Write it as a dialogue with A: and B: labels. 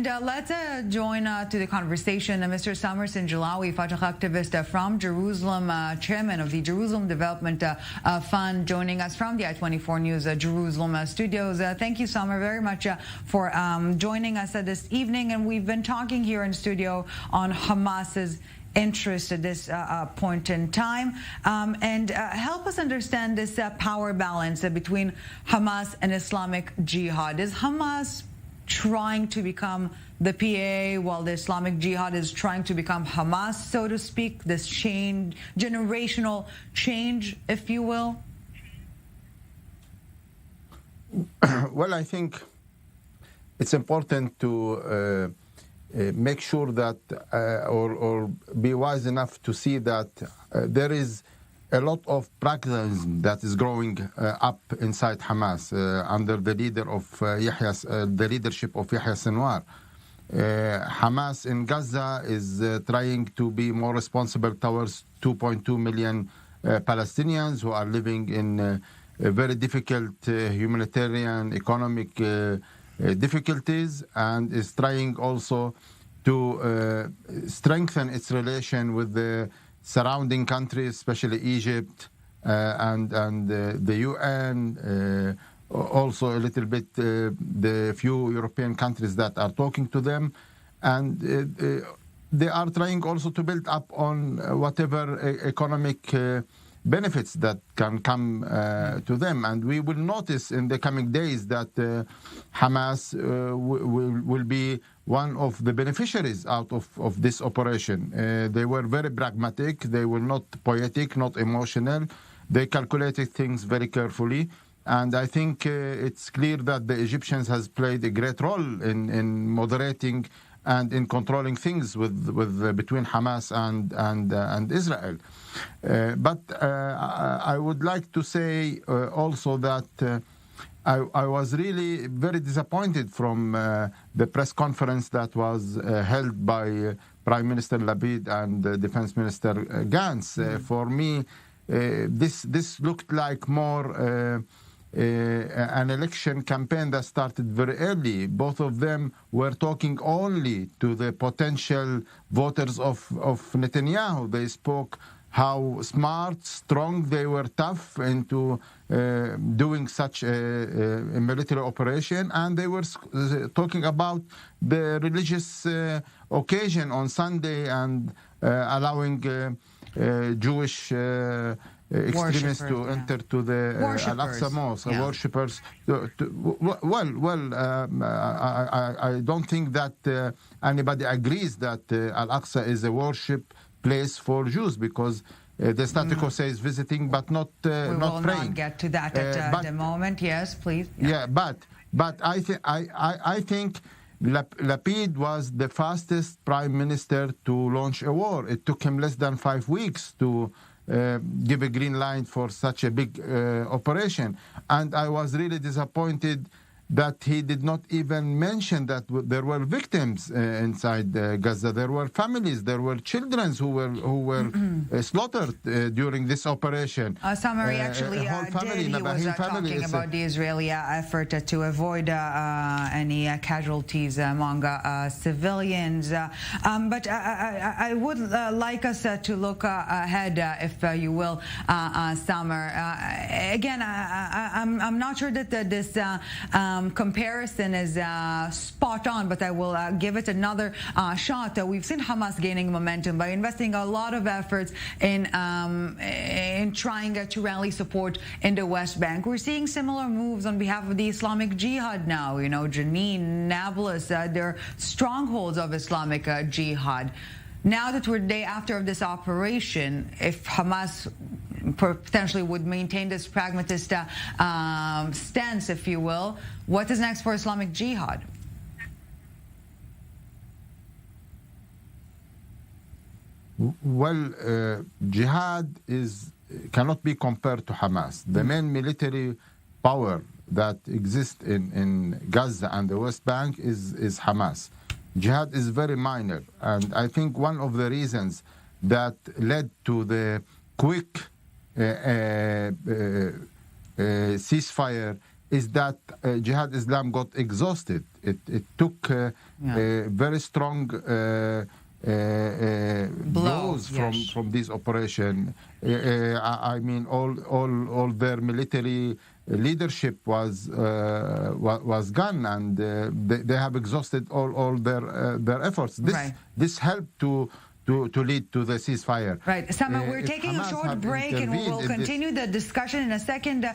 A: Let's join to the conversation Mr. Sinijlawi, Fatah activist from Jerusalem, chairman of the Jerusalem Development Fund, joining us from the i24 News Jerusalem studios. Thank you, Samer, very much for joining us this evening. And we've been talking here in studio on Hamas's interest at this point in time, and help us understand this power balance between Hamas and Islamic Jihad. Is Hamas trying to become the PA while the Islamic Jihad is trying to become Hamas, so to speak, this change, generational change, if you will?
B: Well, I think it's important to make sure that or be wise enough to see that there is a lot of pragmatism that is growing up inside Hamas under the leader of the leadership of Yahya Sinwar. Hamas in Gaza is trying to be more responsible towards 2.2 million Palestinians who are living in very difficult humanitarian, economic difficulties, and is trying also to strengthen its relation with the surrounding countries, especially Egypt and the UN, also a little bit the few European countries that are talking to them. And they are trying also to build up on whatever economic benefits that can come to them. And we will notice in the coming days that Hamas will be one of the beneficiaries out of this operation. They were very pragmatic. They were not poetic, not emotional. They calculated things very carefully. And I think it's clear that the Egyptians has played a great role in moderating and in controlling things with between Hamas and Israel. But I would like to say also that I was really very disappointed from the press conference that was held by Prime Minister Lapid and Defense Minister Gantz. For me, this looked like more an election campaign that started very early. Both of them were talking only to the potential voters of Netanyahu. They spoke how smart, strong they were, tough into doing such a military operation, and they were talking about the religious occasion on Sunday and allowing Jewish extremists to enter to the Al-Aqsa Mosque, worshippers. I don't think that anybody agrees that Al-Aqsa is a worship place for Jews, because the status quo says visiting, but not praying.
A: We will not get to that at the moment. Yes, please.
B: Yeah, but I think Lapid was the fastest prime minister to launch a war. It took him less than 5 weeks to give a green light for such a big operation. And I was really disappointed that he did not even mention that there were victims inside Gaza. There were families, there were children who were slaughtered during this operation.
A: Summary actually did. He was talking about the Israeli effort to avoid any casualties among civilians. But I would like us to look ahead, if you will, Summer. Again, I'm not sure that this comparison is spot on, but I will give it another shot. We've seen Hamas gaining momentum by investing a lot of efforts in trying to rally support in the West Bank. We're seeing similar moves on behalf of the Islamic Jihad now. You know, Jenin, Nablus, they're strongholds of Islamic Jihad. Now that we're day after of this operation, if Hamas potentially would maintain this pragmatist stance, if you will, what is next for Islamic Jihad?
B: Well, Jihad cannot be compared to Hamas. The main military power that exists in Gaza and the West Bank is Hamas. Jihad is very minor, and I think one of the reasons that led to the quick ceasefire is that Jihad Islam got exhausted. It took very strong blows from this operation. I mean, all their military leadership was gone, and they have exhausted all their efforts. This helped to lead to the ceasefire.
A: Right. Sama, we're taking a short break and we'll continue the discussion in a second.